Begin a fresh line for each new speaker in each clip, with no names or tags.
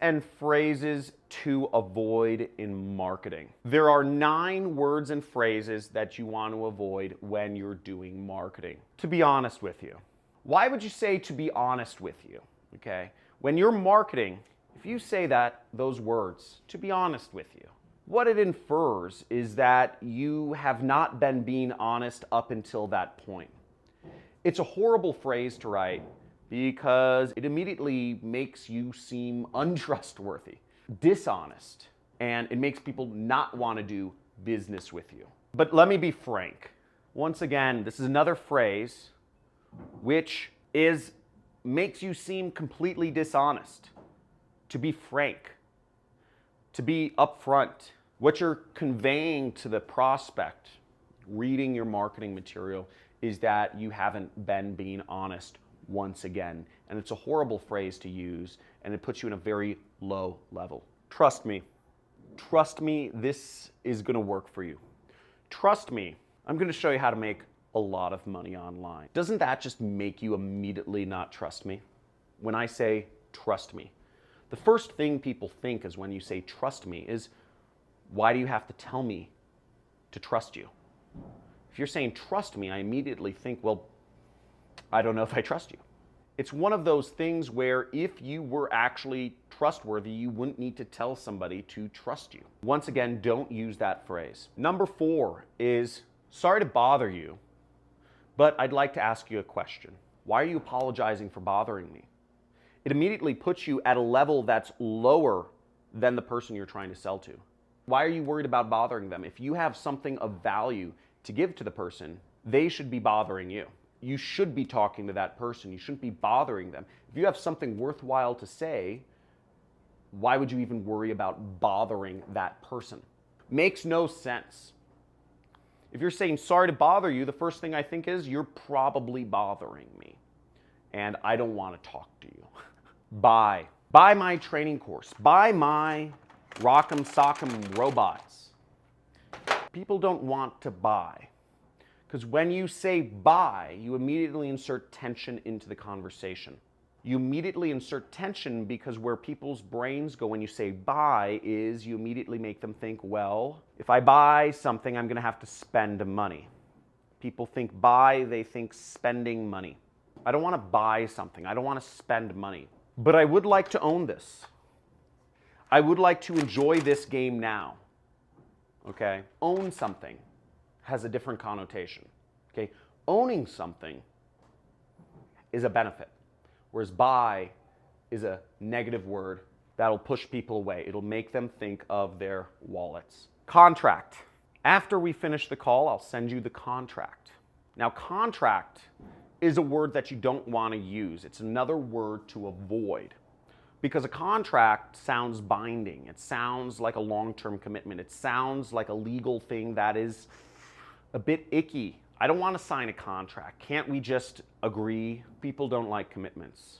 and phrases to avoid in marketing. There are 9 words and phrases that you want to avoid when you're doing marketing. To be honest with you. Why would you say to be honest with you? Okay? When you're marketing, if you say those words, to be honest with you, what it infers is that you have not been being honest up until that point. It's a horrible phrase to write because it immediately makes you seem untrustworthy, dishonest, and it makes people not want to do business with you. But let me be frank. Once again, this is another phrase which makes you seem completely dishonest. To be frank, to be upfront. What you're conveying to the prospect reading your marketing material is that you haven't been being honest once again. And it's a horrible phrase to use, and it puts you in a very low level. Trust me, this is gonna work for you. Trust me, I'm gonna show you how to make a lot of money online. Doesn't that just make you immediately not trust me? When I say trust me, the first thing people think is when you say trust me is, why do you have to tell me to trust you? If you're saying trust me, I immediately think, well, I don't know if I trust you. It's one of those things where if you were actually trustworthy, you wouldn't need to tell somebody to trust you. Once again, don't use that phrase. Number 4 is, sorry to bother you, but I'd like to ask you a question. Why are you apologizing for bothering me? It immediately puts you at a level that's lower than the person you're trying to sell to. Why are you worried about bothering them? If you have something of value to give to the person, they should be bothering you. You should be talking to that person. You shouldn't be bothering them. If you have something worthwhile to say, why would you even worry about bothering that person? Makes no sense. If you're saying sorry to bother you, the first thing I think is you're probably bothering me and I don't want to talk to you. Buy my training course. Buy my Rock'em Sock'em robots. People don't want to buy. Because when you say buy, you immediately insert tension into the conversation. You immediately insert tension because where people's brains go when you say buy is you immediately make them think, well, if I buy something, I'm going to have to spend money. People think buy, they think spending money. I don't want to buy something. I don't want to spend money. But I would like to own this. I would like to enjoy this game now. Okay? Own something has a different connotation. Okay? Owning something is a benefit, whereas buy is a negative word that'll push people away. It'll make them think of their wallets. Contract. After we finish the call, I'll send you the contract. Now, contract is a word that you don't want to use. It's another word to avoid. Because a contract sounds binding. It sounds like a long-term commitment. It sounds like a legal thing that is a bit icky. I don't want to sign a contract. Can't we just agree? People don't like commitments.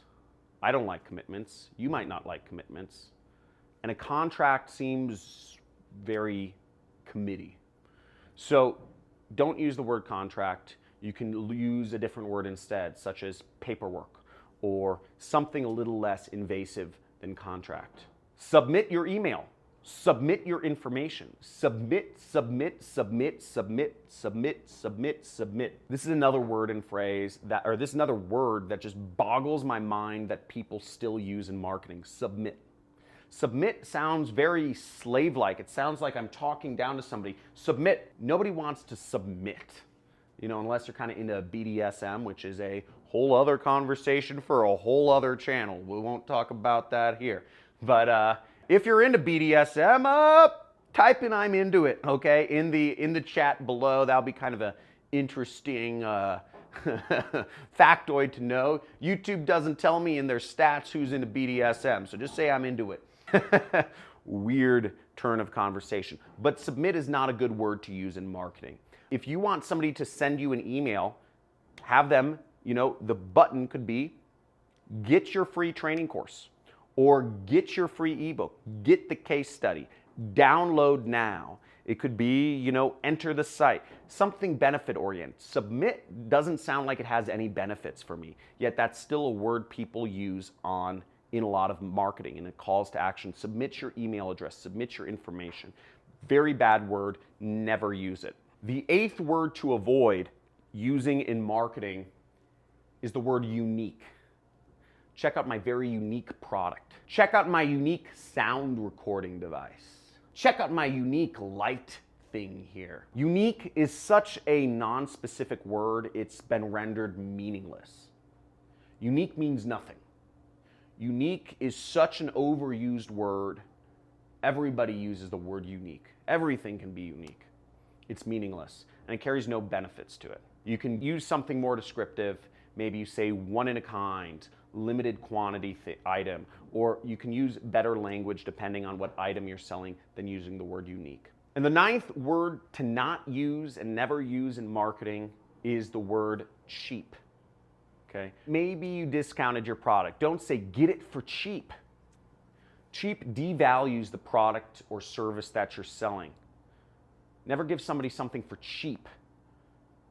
I don't like commitments. You might not like commitments. And a contract seems very committee. So don't use the word contract. You can use a different word instead, such as paperwork or something a little less invasive than contract. Submit your email. Submit your information. Submit. This is another word and phrase this is another word that just boggles my mind that people still use in marketing. Submit. Submit sounds very slave-like. It sounds like I'm talking down to somebody. Submit. Nobody wants to submit. You know, unless you're kind of into BDSM, which is a whole other conversation for a whole other channel. We won't talk about that here. But if you're into BDSM, type in "I'm into it," okay? In the chat below. That'll be kind of an interesting factoid to know. YouTube doesn't tell me in their stats who's into BDSM, so just say "I'm into it." Weird turn of conversation. But submit is not a good word to use in marketing. If you want somebody to send you an email, have them, the button could be get your free training course or get your free ebook, get the case study, download now. It could be, enter the site, something benefit oriented. Submit doesn't sound like it has any benefits for me, yet that's still a word people use on in a lot of marketing and in calls to action. Submit your email address, submit your information. Very bad word, never use it. The 8th word to avoid using in marketing is the word unique. Check out my very unique product. Check out my unique sound recording device. Check out my unique light thing here. Unique is such a non-specific word, it's been rendered meaningless. Unique means nothing. Unique is such an overused word. Everybody uses the word unique. Everything can be unique. It's meaningless, and it carries no benefits to it. You can use something more descriptive. Maybe you say one in a kind, limited quantity item, or you can use better language depending on what item you're selling than using the word unique. And the 9th word to not use and never use in marketing is the word cheap. Okay? Maybe you discounted your product. Don't say get it for cheap. Cheap devalues the product or service that you're selling. Never give somebody something for cheap.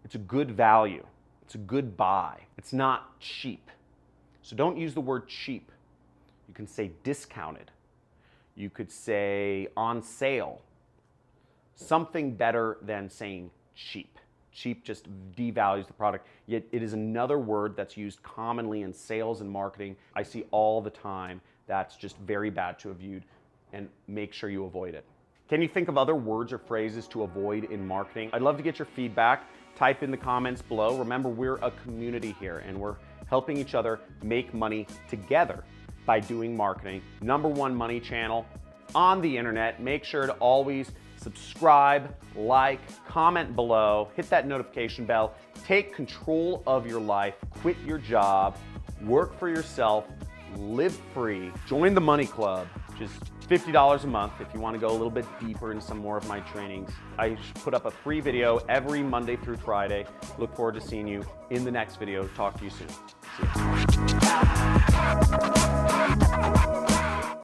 It's a good value. It's a good buy. It's not cheap. So don't use the word cheap. You can say discounted. You could say on sale. Something better than saying cheap. Cheap just devalues the product, yet it is another word that's used commonly in sales and marketing. I see all the time. That's just very bad to avoid, and make sure you avoid it. Can you think of other words or phrases to avoid in marketing? I'd love to get your feedback. Type in the comments below. Remember, we're a community here, and we're helping each other make money together by doing marketing. #1 money channel on the internet. Make sure to always subscribe, like, comment below, hit that notification bell, take control of your life, quit your job, work for yourself, live free, join the Money Club, which is $50 a month if you want to go a little bit deeper in some more of my trainings. I put up a free video every Monday through Friday. Look forward to seeing you in the next video. Talk to you soon. See you.